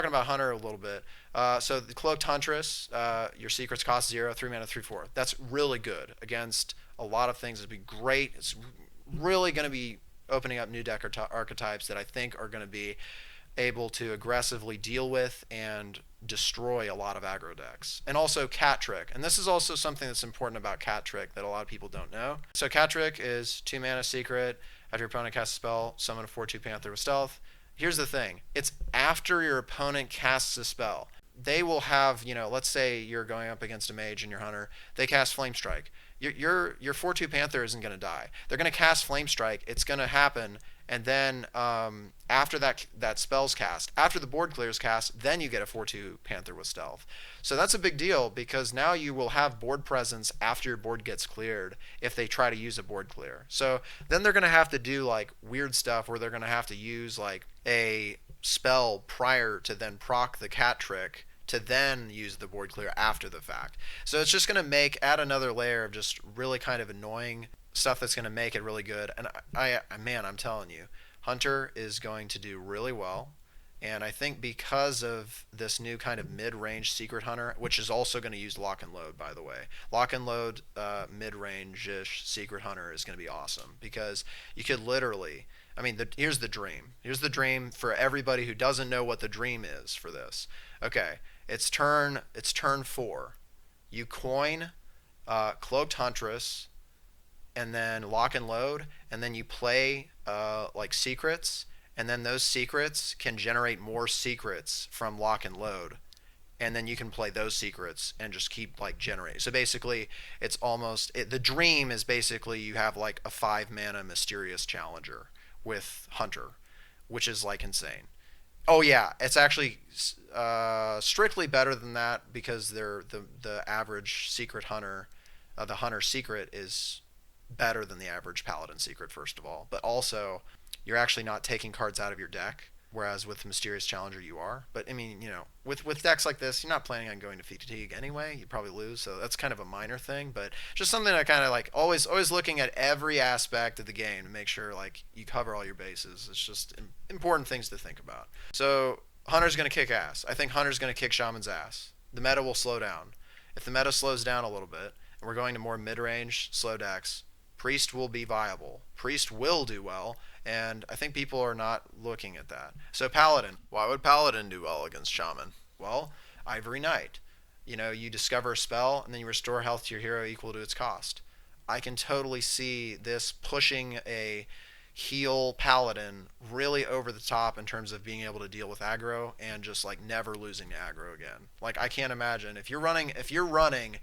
Talking about Hunter a little bit. So the Cloaked Huntress, your secrets cost 0, 3 mana, 3/4. That's really good against a lot of things. It'd be great. It's really going to be opening up new deck archetypes that I think are going to be able to aggressively deal with and destroy a lot of aggro decks. And also Cat Trick. And this is also something that's important about Cat Trick that a lot of people don't know. So Cat Trick is 2 mana secret. After your opponent casts a spell, summon a 4/2 Panther with stealth. Here's the thing. It's after your opponent casts a spell. They will have, let's say you're going up against a mage and your hunter, they cast Flame Strike. Your 4/2 Panther isn't going to die. They're going to cast Flame Strike. It's going to happen, and then after that spell's cast, after the board clears cast, then you get a 4/2 Panther with stealth. So that's a big deal because now you will have board presence after your board gets cleared if they try to use a board clear. So then they're going to have to do like weird stuff where they're going to have to use like a spell prior to then proc the Cat Trick to then use the board clear after the fact. So it's just going to add another layer of just really kind of annoying stuff that's going to make it really good. And man, I'm telling you, Hunter is going to do really well. And I think because of this new kind of mid-range Secret Hunter, which is also going to use Lock and Load, by the way. Lock and Load mid-range-ish Secret Hunter is going to be awesome because you could literally, here's the dream. Here's the dream for everybody who doesn't know what the dream is for this. Okay, it's turn 4. You coin Cloaked Huntress, and then Lock and Load, and then you play like secrets, and then those secrets can generate more secrets from Lock and Load, and then you can play those secrets and just keep like generating. So basically, it's almost the dream is basically you have like a 5 mana Mysterious Challenger with Hunter, which is like insane. Oh yeah, it's actually strictly better than that because the average Secret Hunter, the Hunter Secret is better than the average Paladin Secret, first of all. But also, you're actually not taking cards out of your deck, whereas with Mysterious Challenger you are. But with decks like this, you're not planning on going to fatigue anyway. You'd probably lose, so that's kind of a minor thing. But just something I kind of like always looking at every aspect of the game to make sure like you cover all your bases. It's just important things to think about. So Hunter's going to kick ass. I think Hunter's going to kick Shaman's ass. The meta will slow down. If the meta slows down a little bit, and we're going to more mid-range slow decks, Priest will be viable. Priest will do well, and I think people are not looking at that. So Paladin. Why would Paladin do well against Shaman? Well, Ivory Knight. You discover a spell, and then you restore health to your hero equal to its cost. I can totally see this pushing a heal Paladin really over the top in terms of being able to deal with aggro and just like never losing to aggro again. Like I can't imagine if you're running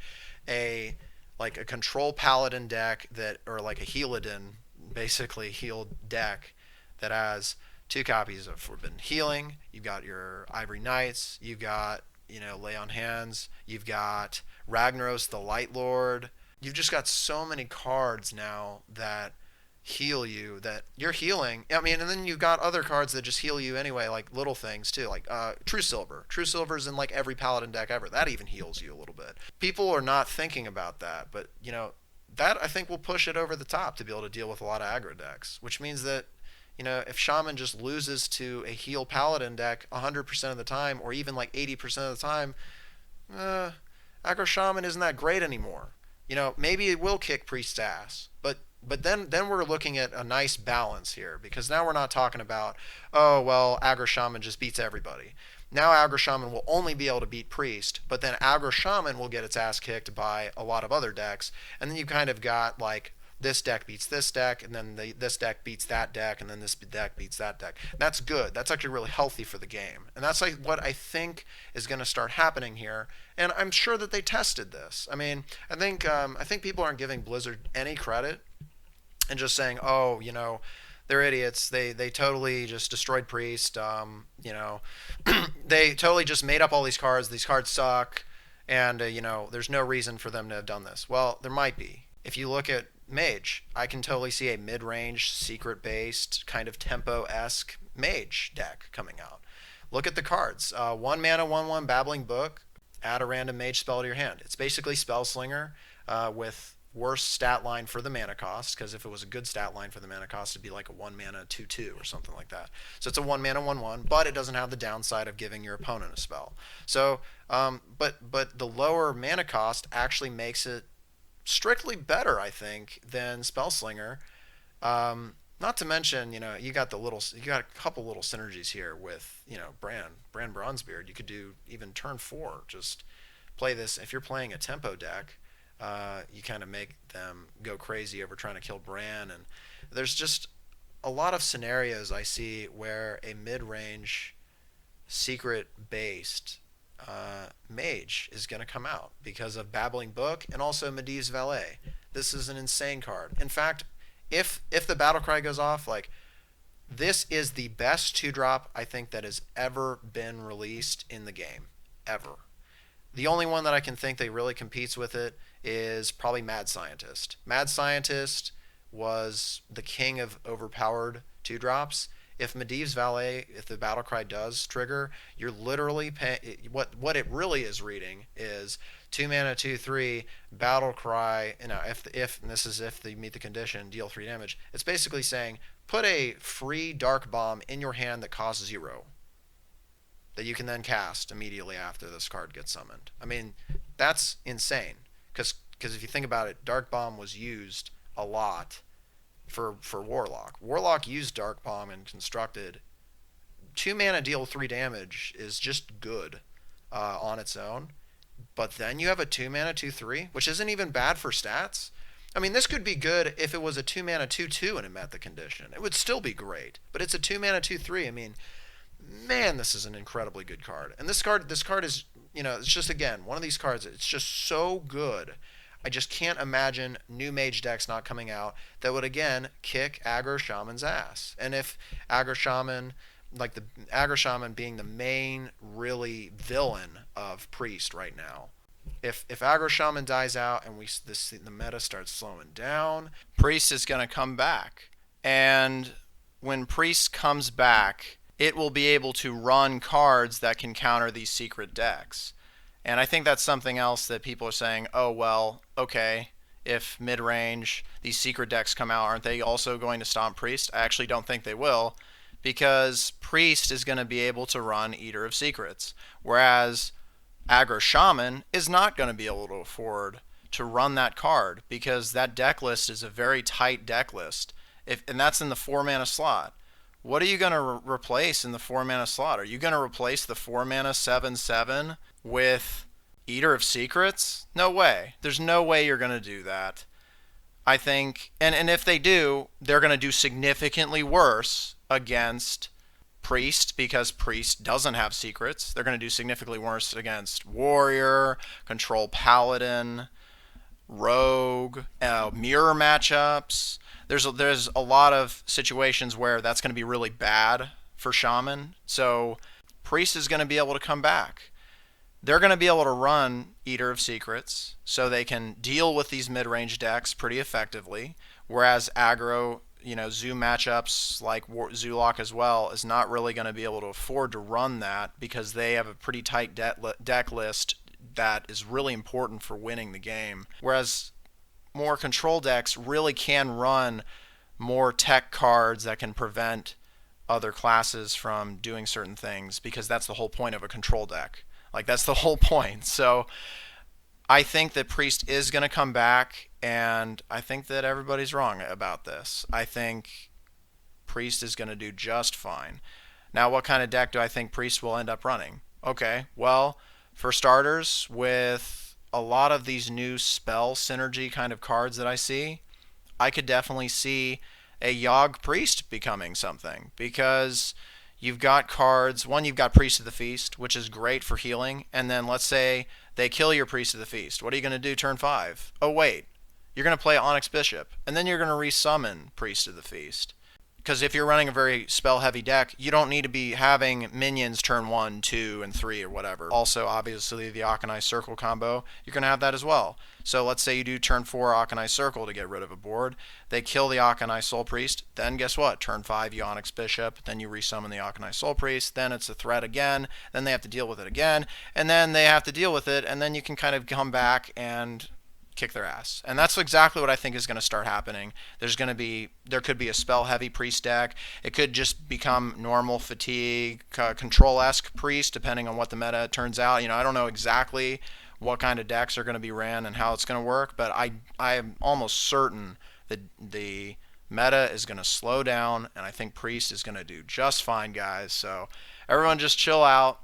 a like a control Paladin deck or like a Healadin, basically healed deck that has 2 copies of Forbidden Healing. You've got your Ivory Knights. You've got Lay on Hands. You've got Ragnaros the Light Lord. You've just got so many cards now that heal you that you're healing. And then you've got other cards that just heal you anyway, like little things too, like True Silver. True Silver's in like every Paladin deck ever. That even heals you a little bit. People are not thinking about that, but that I think will push it over the top to be able to deal with a lot of aggro decks, which means that if Shaman just loses to a heal Paladin deck 100% of the time, or even like 80% of the time, aggro Shaman isn't that great anymore. Maybe it will kick Priest's ass, but then we're looking at a nice balance here because now we're not talking about, oh, well, Aggro Shaman just beats everybody. Now Aggro Shaman will only be able to beat Priest, but then Aggro Shaman will get its ass kicked by a lot of other decks, and then you kind of got like this deck beats this deck, and then this deck beats that deck, and then this deck beats that deck. That's good. That's actually really healthy for the game, and that's like what I think is going to start happening here. And I'm sure that they tested this. I think people aren't giving Blizzard any credit and just saying, oh, they're idiots. They totally just destroyed Priest. They totally just made up all these cards. These cards suck, and there's no reason for them to have done this. Well, there might be. If you look at Mage, I can totally see a mid-range, secret-based, kind of tempo-esque Mage deck coming out. Look at the cards. 1 mana, 1/1 Babbling Book. Add a random Mage spell to your hand. It's basically Spellslinger with worse stat line for the mana cost, because if it was a good stat line for the mana cost, it'd be like a 1 mana 2/2 or something like that. So it's a 1 mana 1/1, but it doesn't have the downside of giving your opponent a spell. So, but the lower mana cost actually makes it strictly better, I think, than Spellslinger. Not to mention, you got a couple little synergies here with, Brand Bronzebeard. You could do even turn 4, just play this. If you're playing a tempo deck, you kind of make them go crazy over trying to kill Bran, and there's just a lot of scenarios I see where a mid-range secret-based mage is going to come out because of Babbling Book and also Medivh's Valet. This is an insane card. In fact, if the battle cry goes off, like, this is the best 2-drop I think that has ever been released in the game, ever. The only one that I can think that really competes with it is probably Mad Scientist. Mad Scientist was the king of overpowered 2-drops. If Medivh's Valet, if the battle cry does trigger, you're literally what it really is reading is 2 mana 2/3 battle cry. If and this is if they meet the condition, deal 3 damage. It's basically saying put a free dark bomb in your hand that costs 0, that you can then cast immediately after this card gets summoned. I mean, that's insane. Because if you think about it, dark bomb was used a lot for Warlock. Warlock used Dark Bomb and constructed. 2 mana deal 3 damage is just good on its own. But then you have a 2 mana 2/3, which isn't even bad for stats. I mean, this could be good if it was a 2 mana 2/2 and it met the condition. It would still be great. But it's a 2 mana 2/3. I mean, man, this is an incredibly good card. And this card is, it's just, again, one of these cards. It's just so good. I just can't imagine new mage decks not coming out that would, again, kick Aggro Shaman's ass. And if Aggro Shaman, like the Aggro Shaman being the main, really, villain of Priest right now. If Aggro Shaman dies out and the meta starts slowing down, Priest is going to come back. And when Priest comes back, it will be able to run cards that can counter these secret decks. And I think that's something else that people are saying, oh, well, okay, if mid-range, these secret decks come out, aren't they also going to stomp Priest? I actually don't think they will, because Priest is going to be able to run Eater of Secrets, whereas Aggro Shaman is not going to be able to afford to run that card, because that deck list is a very tight deck list, and that's in the 4-mana slot. What are you going to replace in the 4-mana slot? Are you going to replace the 4-mana 7/7 with Eater of Secrets? No way. There's no way you're going to do that. I think, and if they do, they're going to do significantly worse against Priest, because Priest doesn't have secrets. They're going to do significantly worse against Warrior, Control Paladin, Rogue, mirror matchups. There's a lot of situations where that's going to be really bad for Shaman. So Priest is going to be able to come back. They're going to be able to run Eater of Secrets, so they can deal with these mid-range decks pretty effectively, whereas aggro, zoo matchups like Zulok as well is not really going to be able to afford to run that, because they have a pretty tight deck list that is really important for winning the game. Whereas more control decks really can run more tech cards that can prevent other classes from doing certain things, because that's the whole point of a control deck. Like, that's the whole point. So I think that Priest is going to come back, and I think that everybody's wrong about this. I think Priest is going to do just fine. Now, what kind of deck do I think Priest will end up running? Okay, well, for starters, with a lot of these new spell synergy kind of cards that I see, I could definitely see a Yogg Priest becoming something, because you've got cards. One, you've got Priest of the Feast, which is great for healing, and then let's say they kill your Priest of the Feast. What are you going to do turn 5? Oh, wait. You're going to play Onyx Bishop, and then you're going to resummon Priest of the Feast. Because if you're running a very spell-heavy deck, you don't need to be having minions turn 1, 2, and 3 or whatever. Also, obviously, the Akanai Circle combo, you're going to have that as well. So let's say you do turn 4 Akanai Circle to get rid of a board. They kill the Akanai Soul Priest. Then guess what? Turn 5, you Onyx Bishop. Then you resummon the Akanai Soul Priest. Then it's a threat again. Then they have to deal with it again. And then they have to deal with it. And then you can kind of come back and kick their ass. And that's exactly what I think is going to start happening. There could be a spell heavy priest deck. It could just become normal fatigue, control-esque priest, depending on what the meta turns out. I don't know exactly what kind of decks are going to be ran and how it's going to work, but I am almost certain that the meta is going to slow down, and I think priest is going to do just fine, guys. So everyone just chill out,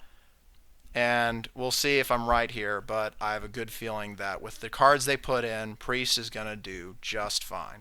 and we'll see if I'm right here, but I have a good feeling that with the cards they put in, priest is going to do just fine.